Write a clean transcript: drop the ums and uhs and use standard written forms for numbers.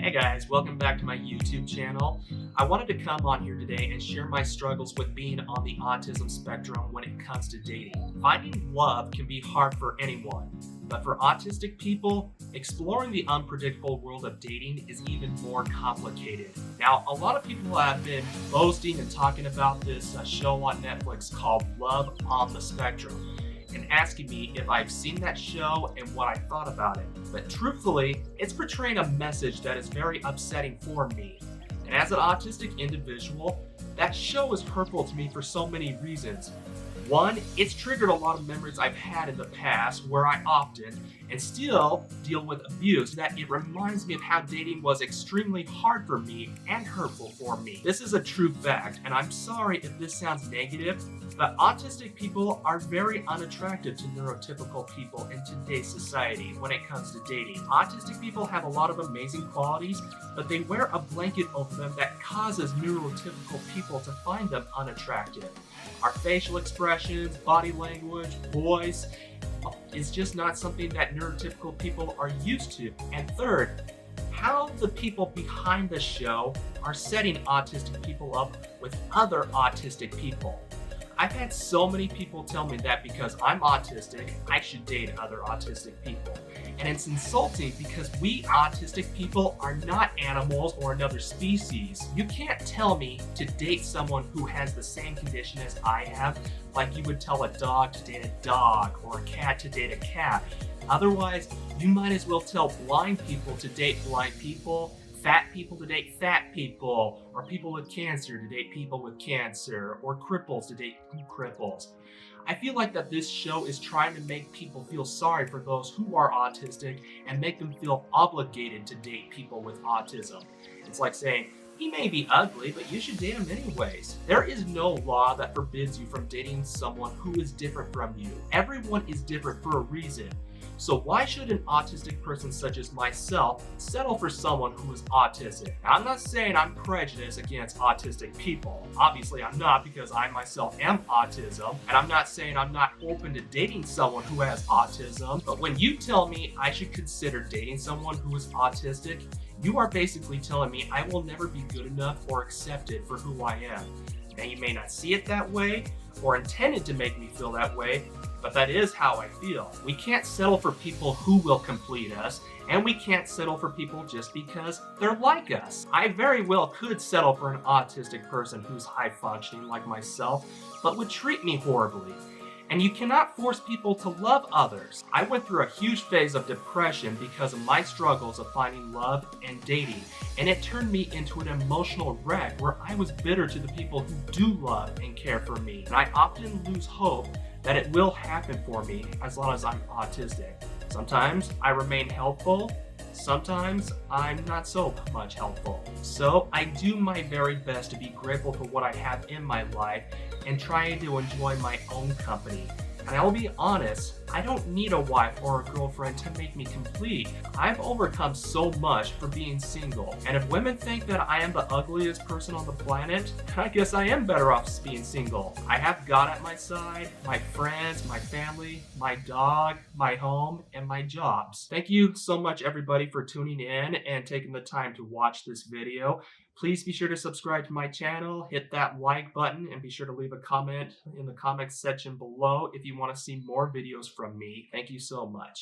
Hey guys, welcome back to my YouTube channel. I wanted to come on here today and share my struggles with being on the autism spectrum when it comes to dating. Finding love can be hard for anyone, but for autistic people, exploring the unpredictable world of dating is even more complicated. Now, a lot of people have been boasting and talking about this show on Netflix called Love on the Spectrum, and asking me if I've seen that show and what I thought about it. But truthfully, it's portraying a message that is very upsetting for me. And as an autistic individual, that show is hurtful to me for so many reasons. One, it's triggered a lot of memories I've had in the past where I often and still deal with abuse, that it reminds me of how dating was extremely hard for me and hurtful for me. This is a true fact, and I'm sorry if this sounds negative, but autistic people are very unattractive to neurotypical people in today's society when it comes to dating. Autistic people have a lot of amazing qualities, but they wear a blanket over them that causes neurotypical people to find them unattractive. Our facial expressions, body language, voice is just not something that neurotypical people are used to. And third, how the people behind the show are setting autistic people up with other autistic people. I've had so many people tell me that because I'm autistic, I should date other autistic people. And it's insulting because we autistic people are not animals or another species. You can't tell me to date someone who has the same condition as I have, like you would tell a dog to date a dog or a cat to date a cat. Otherwise, you might as well tell blind people to date blind people, fat people to date fat people, or people with cancer to date people with cancer, or cripples to date cripples. I feel like that this show is trying to make people feel sorry for those who are autistic and make them feel obligated to date people with autism. It's like saying, he may be ugly, but you should date him anyways. There is no law that forbids you from dating someone who is different from you. Everyone is different for a reason. So why should an autistic person such as myself settle for someone who is autistic? Now, I'm not saying I'm prejudiced against autistic people. Obviously, I'm not, because I myself am autism. And I'm not saying I'm not open to dating someone who has autism. But when you tell me I should consider dating someone who is autistic, you are basically telling me I will never be good enough or accepted for who I am. Now, you may not see it that way or intended to make me feel that way, but that is how I feel. We can't settle for people who will complete us, and we can't settle for people just because they're like us. I very well could settle for an autistic person who's high functioning like myself, but would treat me horribly. And you cannot force people to love others. I went through a huge phase of depression because of my struggles of finding love and dating, and it turned me into an emotional wreck where I was bitter to the people who do love and care for me. And I often lose hope that it will happen for me as long as I'm autistic. Sometimes I remain helpful, sometimes I'm not so much helpful. So I do my very best to be grateful for what I have in my life and trying to enjoy my own company. And I will be honest, I don't need a wife or a girlfriend to make me complete. I've overcome so much for being single. And if women think that I am the ugliest person on the planet, I guess I am better off being single. I have God at my side, my friends, my family, my dog, my home, and my jobs. Thank you so much, everybody, for tuning in and taking the time to watch this video. Please be sure to subscribe to my channel, hit that like button, and be sure to leave a comment in the comments section below if you want to see more videos from me. Thank you so much.